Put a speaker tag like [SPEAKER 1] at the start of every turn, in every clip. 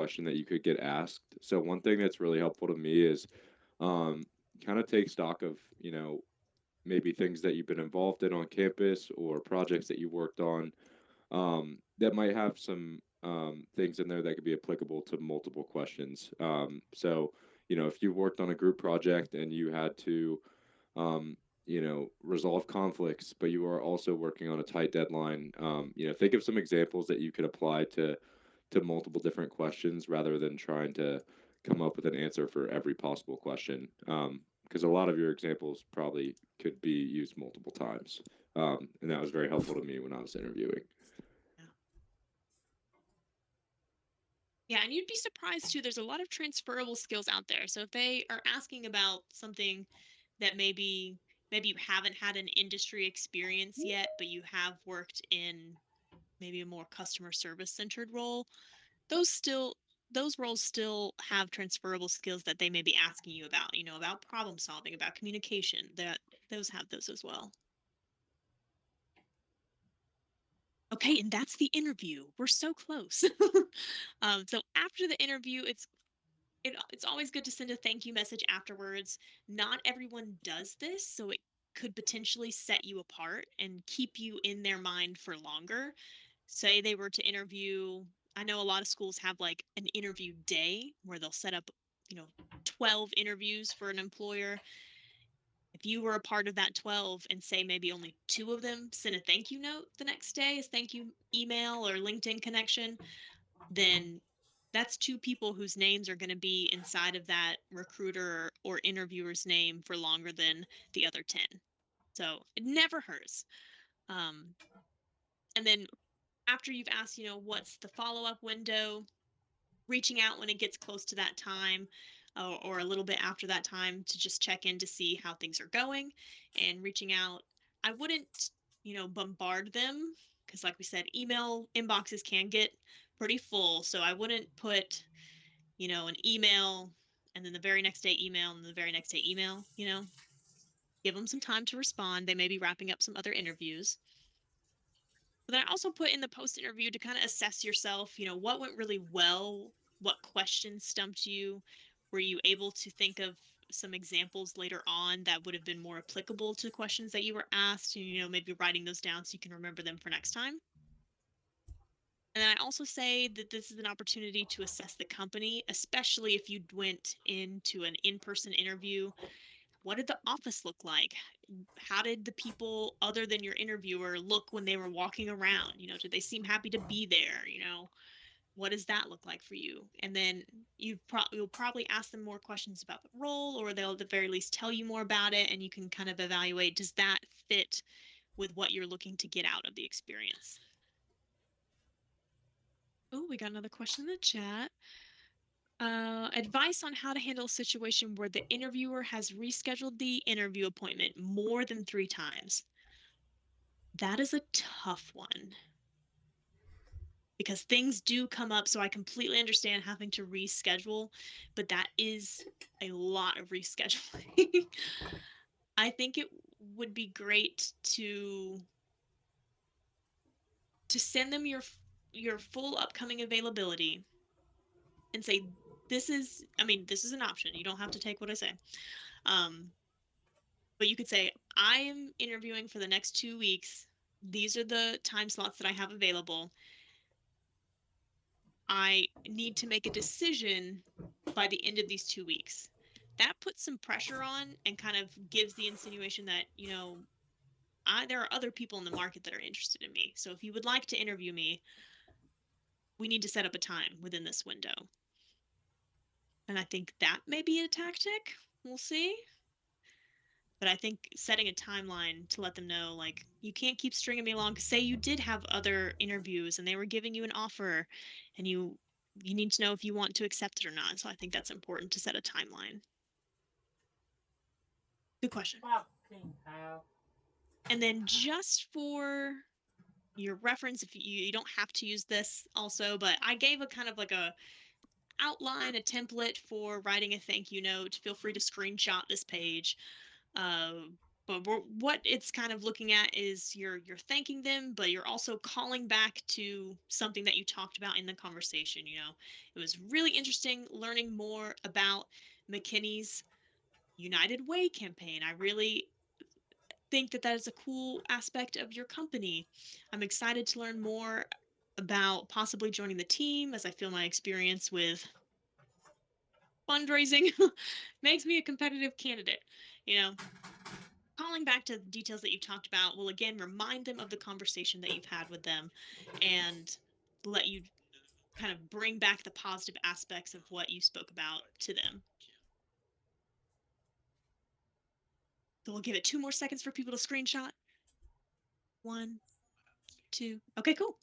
[SPEAKER 1] question that you could get asked. So one thing that's really helpful to me is um, kind of take stock of, maybe things that you've been involved in on campus or projects that you worked on that might have some things in there that could be applicable to multiple questions. So, if you worked on a group project and you had to, resolve conflicts, but you are also working on a tight deadline, think of some examples that you could apply to multiple different questions rather than trying to come up with an answer for every possible question. Because a lot of your examples probably could be used multiple times. And that was very helpful to me when I was interviewing.
[SPEAKER 2] Yeah. Yeah, and you'd be surprised too. There's a lot of transferable skills out there. So if they are asking about something that maybe you haven't had an industry experience yet, but you have worked in maybe a more customer service centered role, those still those roles still have transferable skills that they may be asking you about, about problem solving, about communication. That those have those as well. Okay, and that's the interview. We're so close. So after the interview, it's always good to send a thank you message afterwards. Not everyone does this, so it could potentially set you apart and keep you in their mind for longer. Say they were to interview, I know a lot of schools have like an interview day where they'll set up, you know, 12 interviews for an employer. If you were a part of that 12 and say maybe only two of them sent a thank you note the next day, as thank you email or LinkedIn connection, then that's two people whose names are going to be inside of that recruiter or interviewer's name for longer than the other 10. So it never hurts. Um, and then after you've asked, what's the follow up window, reaching out when it gets close to that time or a little bit after that time to just check in to see how things are going and reaching out. I wouldn't, bombard them because, like we said, email inboxes can get pretty full. So I wouldn't put, an email and then the very next day email and the very next day email, give them some time to respond. They may be wrapping up some other interviews. But then I also put in the post interview to kind of assess yourself, what went really well, what questions stumped you, were you able to think of some examples later on that would have been more applicable to questions that you were asked, and maybe writing those down so you can remember them for next time. And then I also say that this is an opportunity to assess the company, especially if you went into an in-person interview. What did the office look like? How did the people other than your interviewer look when they were walking around? Did they seem happy to be there? What does that look like for you? And then you'll probably ask them more questions about the role, or they'll at the very least tell you more about it, and you can kind of evaluate, does that fit with what you're looking to get out of the experience? Oh, we got another question in the chat. Advice on how to handle a situation where the interviewer has rescheduled the interview appointment more than 3 times. That is a tough one because things do come up. So I completely understand having to reschedule, but that is a lot of rescheduling. I think it would be great to send them your full upcoming availability and say, this is an option. You don't have to take what I say. Um, But you could say, I am interviewing for the next 2 weeks. These are the time slots that I have available. I need to make a decision by the end of these 2 weeks. That puts some pressure on and kind of gives the insinuation that, there are other people in the market that are interested in me. So if you would like to interview me, we need to set up a time within this window. And I think that may be a tactic. We'll see. But I think setting a timeline to let them know, like, you can't keep stringing me along. 'Cause say you did have other interviews and they were giving you an offer, and you need to know if you want to accept it or not. So I think that's important to set a timeline. Good question.
[SPEAKER 3] Fucking hell.
[SPEAKER 2] And then just for your reference, if you don't have to use this also, but I gave a kind of like a outline, a template for writing a thank you note. Feel free to screenshot this page. But what it's kind of looking at is you're thanking them, but you're also calling back to something that you talked about in the conversation. It was really interesting learning more about Mckenney's United Way campaign. I really think that that is a cool aspect of your company. I'm excited to learn more about possibly joining the team, as I feel my experience with fundraising makes me a competitive candidate. You know, Calling back to the details that you talked about will again remind them of the conversation that you've had with them and let you kind of bring back the positive aspects of what you spoke about to them. So we'll give it 2 more seconds for people to screenshot. 1, 2. Okay, cool.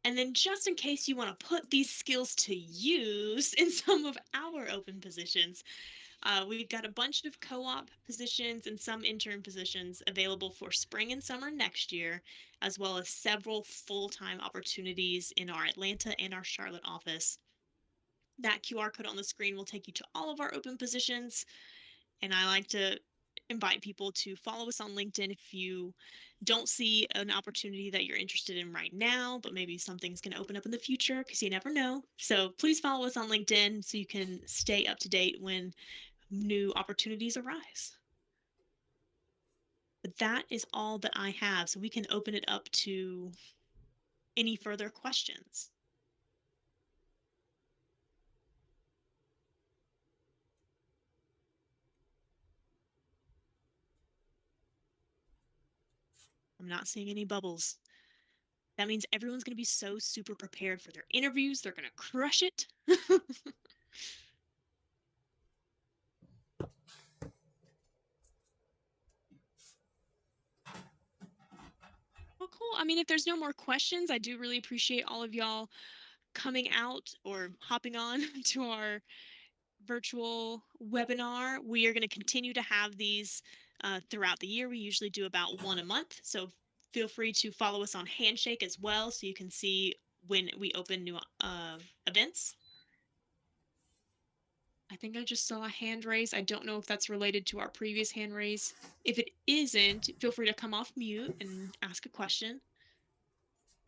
[SPEAKER 2] And then, just in case you want to put these skills to use in some of our open positions, we've got a bunch of co op positions and some intern positions available for spring and summer next year, as well as several full time opportunities in our Atlanta and our Charlotte office. That QR code on the screen will take you to all of our open positions. And I like to invite people to follow us on LinkedIn if you don't see an opportunity that you're interested in right now, but maybe something's going to open up in the future because you never know. So please follow us on LinkedIn so you can stay up to date when new opportunities arise. But that is all that I have. So we can open it up to any further questions. I'm not seeing any bubbles. That means everyone's going to be so super prepared for their interviews. They're going to crush it. Well, cool. I mean, if there's no more questions, I do really appreciate all of y'all coming out or hopping on to our virtual webinar. We are going to continue to have these throughout the year. We usually do about one a month. So feel free to follow us on Handshake as well so you can see when we open new events. I think I just saw a hand raise. I don't know if that's related to our previous hand raise. If it isn't, feel free to come off mute and ask a question.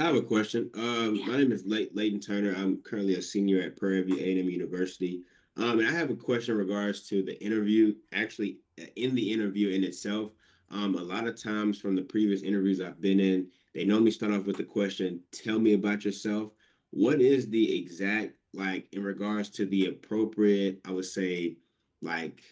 [SPEAKER 3] I have a question.
[SPEAKER 2] Yeah.
[SPEAKER 3] My name is Leighton Turner. I'm currently a senior at Prairie View A&M University. And I have a question in regards to the interview. Actually, in the interview in itself, a lot of times from the previous interviews I've been in, they normally start off with the question, "Tell me about yourself." What is the exact, like, in regards to the appropriate, I would say, like,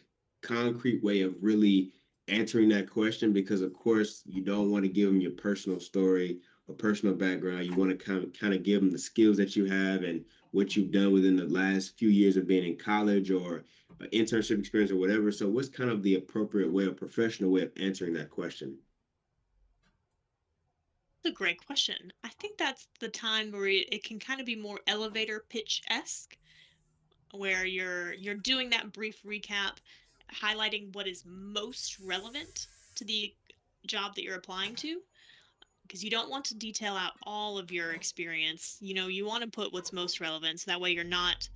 [SPEAKER 3] concrete way of really answering that question? Because of course, you don't want to give them your personal story a personal background. You want to kind of give them the skills that you have and what you've done within the last few years of being in college or internship experience or whatever. So, what's kind of the appropriate way, a professional way of answering that question?
[SPEAKER 2] That's a great question. I think that's the time where it can kind of be more elevator pitch esque, where you're doing that brief recap, highlighting what is most relevant to the job that you're applying to, because you don't want to detail out all of your experience. You want to put what's most relevant, so that way you're not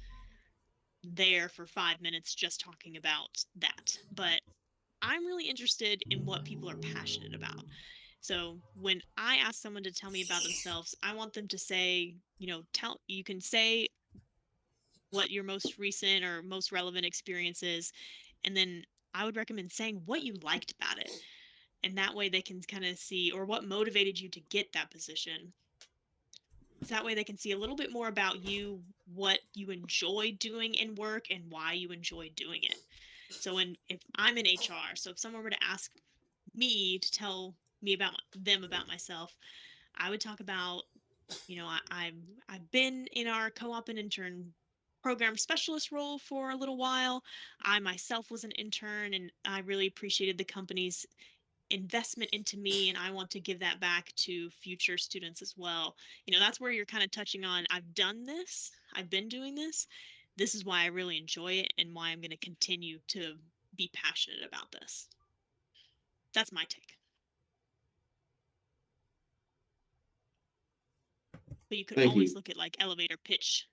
[SPEAKER 2] there for 5 minutes just talking about that. But I'm really interested in what people are passionate about. So when I ask someone to tell me about themselves, I want them to say, you can say what your most recent or most relevant experience is. And then I would recommend saying what you liked about it. And that way they can kind of see, or what motivated you to get that position. So that way they can see a little bit more about you, what you enjoy doing in work and why you enjoy doing it. So if I'm in HR, so if someone were to ask me to tell me about them about myself, I would talk about, I've been in our co-op and intern program specialist role for a little while. I myself was an intern and I really appreciated the company's investment into me, and I want to give that back to future students as well. That's where you're kind of touching on, I've done this, I've been doing this. This is why I really enjoy it and why I'm going to continue to be passionate about this. That's my take. But you could
[SPEAKER 3] Thank
[SPEAKER 2] always
[SPEAKER 3] you.
[SPEAKER 2] look at like elevator pitch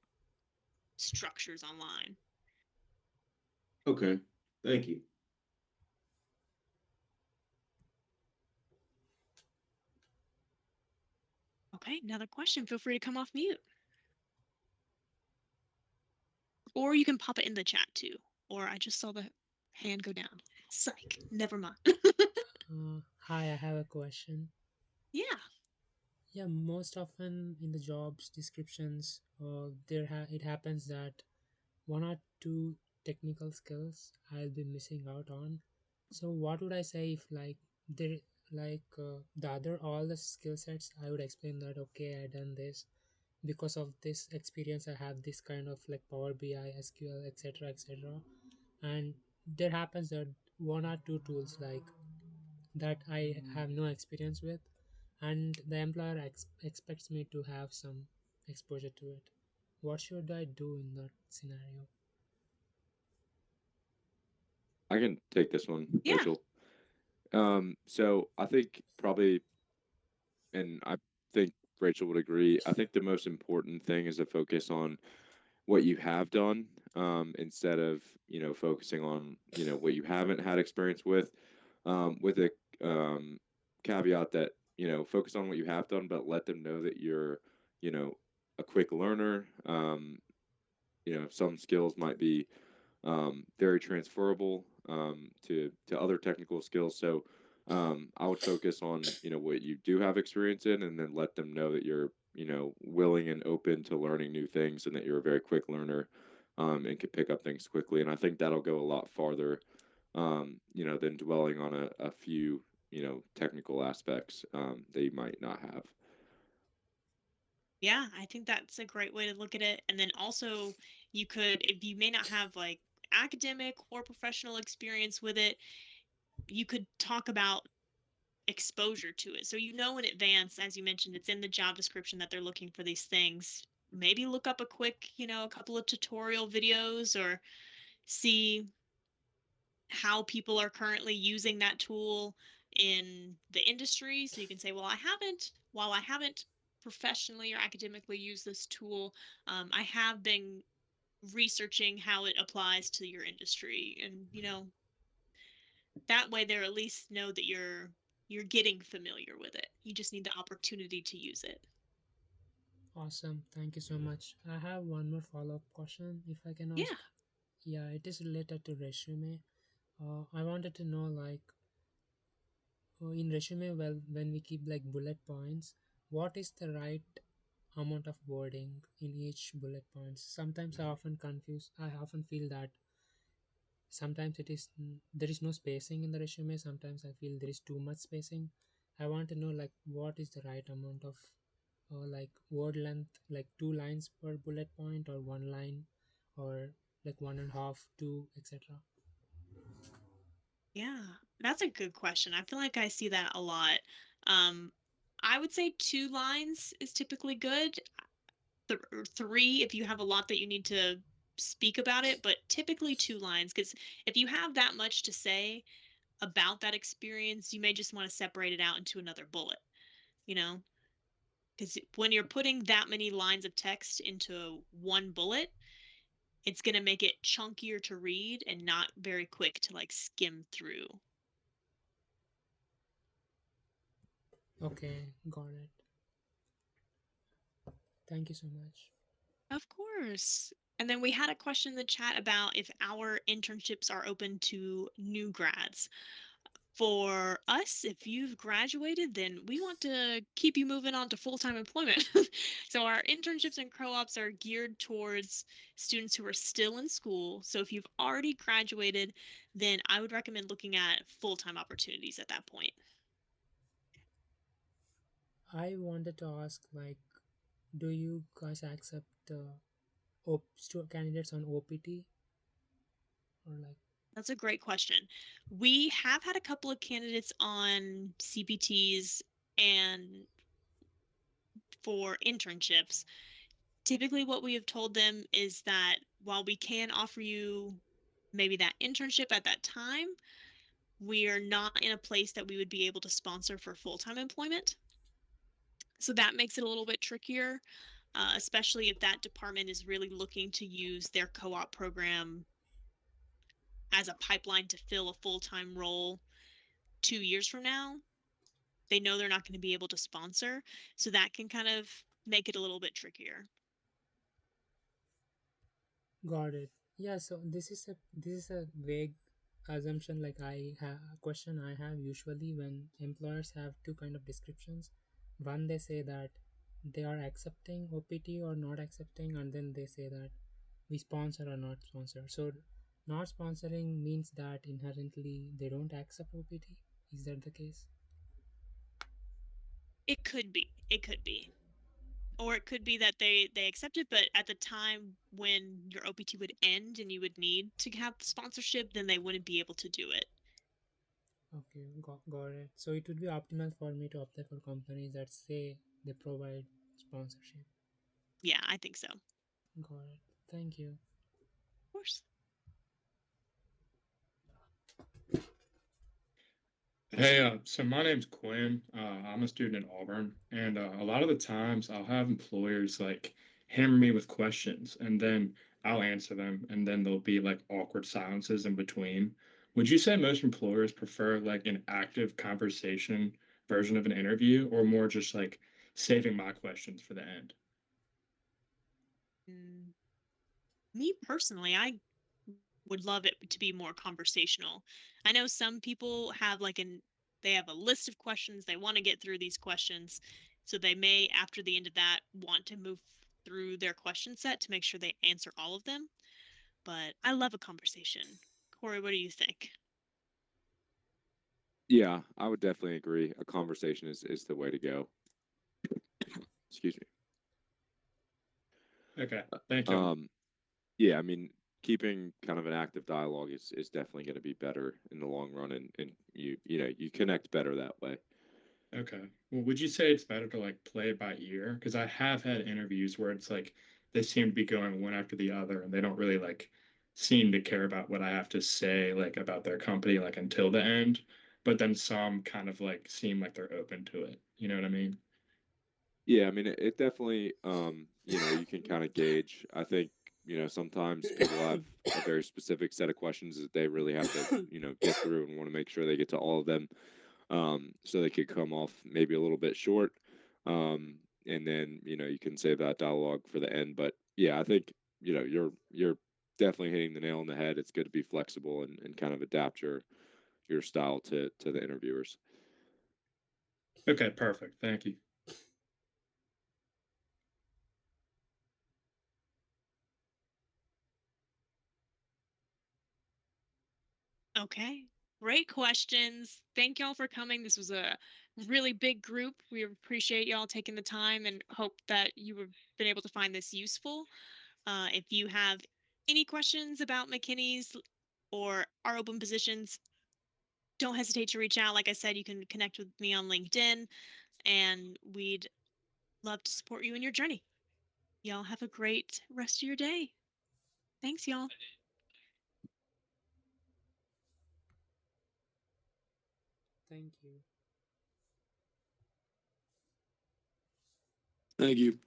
[SPEAKER 2] structures online.
[SPEAKER 3] Okay. Thank you.
[SPEAKER 2] Okay, another question. Feel free to come off mute. Or you can pop it in the chat too. Or I just saw the hand go down. Psych. Never mind.
[SPEAKER 4] Hi, I have a question.
[SPEAKER 2] Yeah.
[SPEAKER 4] Yeah, most often in the jobs descriptions, it happens that one or two technical skills I'll be missing out on. So what would I say if there the other all the skill sets I would explain that okay I done this because of this experience I have this kind of like Power BI, SQL, etc., etc. And there happens that one or two tools that I have no experience with, and the employer expects me to have some exposure to it. What should I do in that scenario?
[SPEAKER 1] I can take this one,
[SPEAKER 2] Yeah.
[SPEAKER 1] Rachel. So I think probably, and I think Rachel would agree. I think the most important thing is to focus on what you have done, instead of focusing on what you haven't had experience with a caveat that focus on what you have done, but let them know that you're you know a quick learner. Some skills might be very transferable to other technical skills. So I would focus on what you do have experience in, and then let them know that you're willing and open to learning new things, and that you're a very quick learner, and can pick up things quickly. And I think that'll go a lot farther, than dwelling on a few technical aspects that you might not have.
[SPEAKER 2] Yeah, I think that's a great way to look at it. And then also, you could, if you may not have like academic or professional experience with it, you could talk about exposure to it. So you know in advance, as you mentioned, it's in the job description that they're looking for these things. Maybe look up a quick, a couple of tutorial videos or see how people are currently using that tool in the industry. So you can say, well, while I haven't professionally or academically used this tool, I have been researching how it applies to your industry. And, that way they at least know that you're getting familiar with it. You just need the opportunity to use it.
[SPEAKER 4] Awesome, thank you so much. I have one more follow-up question if I can
[SPEAKER 2] Yeah,
[SPEAKER 4] ask. Yeah, it is related to resume. I wanted to know in resume, well, when we keep like bullet points, what is the right amount of wording in each bullet points? Sometimes I often feel that sometimes there is no spacing in the resume, sometimes I feel there is too much spacing. I want to know like what is the right amount of like word length, like 2 lines per bullet point or 1 line, or like one and a half, two, etc.
[SPEAKER 2] yeah, that's a good question. I feel like I see that a lot. Um, I would say 2 lines is typically good. Three if you have a lot that you need to speak about it, but typically 2 lines, because if you have that much to say about that experience, you may just want to separate it out into another bullet, you know? Because when you're putting that many lines of text into one bullet, it's going to make it chunkier to read and not very quick to like skim through.
[SPEAKER 4] Okay, got it. Thank you so much.
[SPEAKER 2] Of course. And then we had a question in the chat about if our internships are open to new grads. For us, if you've graduated, then we want to keep you moving on to full-time employment. So our internships and co-ops are geared towards students who are still in school. So if you've already graduated, then I would recommend looking at full-time opportunities at that point.
[SPEAKER 4] I wanted to ask do you guys accept candidates on OPT or like?
[SPEAKER 2] That's a great question. We have had a couple of candidates on CPTs and for internships. Typically, what we have told them is that while we can offer you maybe that internship at that time, we are not in a place that we would be able to sponsor for full-time employment. So that makes it a little bit trickier, especially if that department is really looking to use their co-op program as a pipeline to fill a full-time role 2 years from now, they know they're not going to be able to sponsor. So that can kind of make it a little bit trickier.
[SPEAKER 4] Got it. Yeah, so this is a vague assumption. Like I have a question I have usually when employers have two kind of descriptions. One, they say that they are accepting OPT or not accepting, and then they say that we sponsor or not sponsor. So not sponsoring means that inherently they don't accept OPT. Is that the case?
[SPEAKER 2] It could be. It could be. Or it could be that they accept it, but at the time when your OPT would end and you would need to have sponsorship, then they wouldn't be able to do it.
[SPEAKER 4] Okay, got it. So it would be optimal for me to apply for companies that say they provide sponsorship.
[SPEAKER 2] Yeah, I think so. Of
[SPEAKER 4] Got it. Thank you.
[SPEAKER 2] course.
[SPEAKER 5] Hey, so my name's Quinn. I'm a student at Auburn, and a lot of the times I'll have employers like hammer me with questions, and then I'll answer them, and then there'll be like awkward silences in between. Would you say most employers prefer like an active conversation version of an interview, or more just like saving my questions for the end?
[SPEAKER 2] Mm, Me personally, I would love it to be more conversational. I know some people have they have a list of questions, they want to get through these questions, so they may after the end of that want to move through their question set to make sure they answer all of them. But I love a conversation. Corey, what do you think?
[SPEAKER 1] Yeah, I would definitely agree. A conversation is the way to go. Excuse me.
[SPEAKER 5] Okay, thank you.
[SPEAKER 1] Um, yeah, I mean, keeping kind of an active dialogue is definitely going to be better in the long run, and you connect better that way.
[SPEAKER 5] Okay. Well, would you say it's better to like play it by ear? Because I have had interviews where it's like they seem to be going one after the other, and they don't really like seem to care about what I have to say like about their company like until the end. But then some kind of like seem like they're open to it. You know what I mean?
[SPEAKER 1] Yeah, I mean, it definitely, you can kind of gauge. I think, sometimes people have a very specific set of questions that they really have to, get through and want to make sure they get to all of them. So they could come off maybe a little bit short. And then, you can save that dialogue for the end. But yeah, I think, you're definitely hitting the nail on the head. It's good to be flexible and kind of adapt your style to the interviewers.
[SPEAKER 5] Okay, perfect. Thank you.
[SPEAKER 2] Okay. Great questions. Thank y'all for coming. This was a really big group. We appreciate y'all taking the time and hope that you have been able to find this useful. If you have any questions about McKinney's or our open positions, don't hesitate to reach out. Like I said, you can connect with me on LinkedIn, and we'd love to support you in your journey. Y'all have a great rest of your day. Thanks, y'all.
[SPEAKER 4] Thank you.
[SPEAKER 6] Thank you.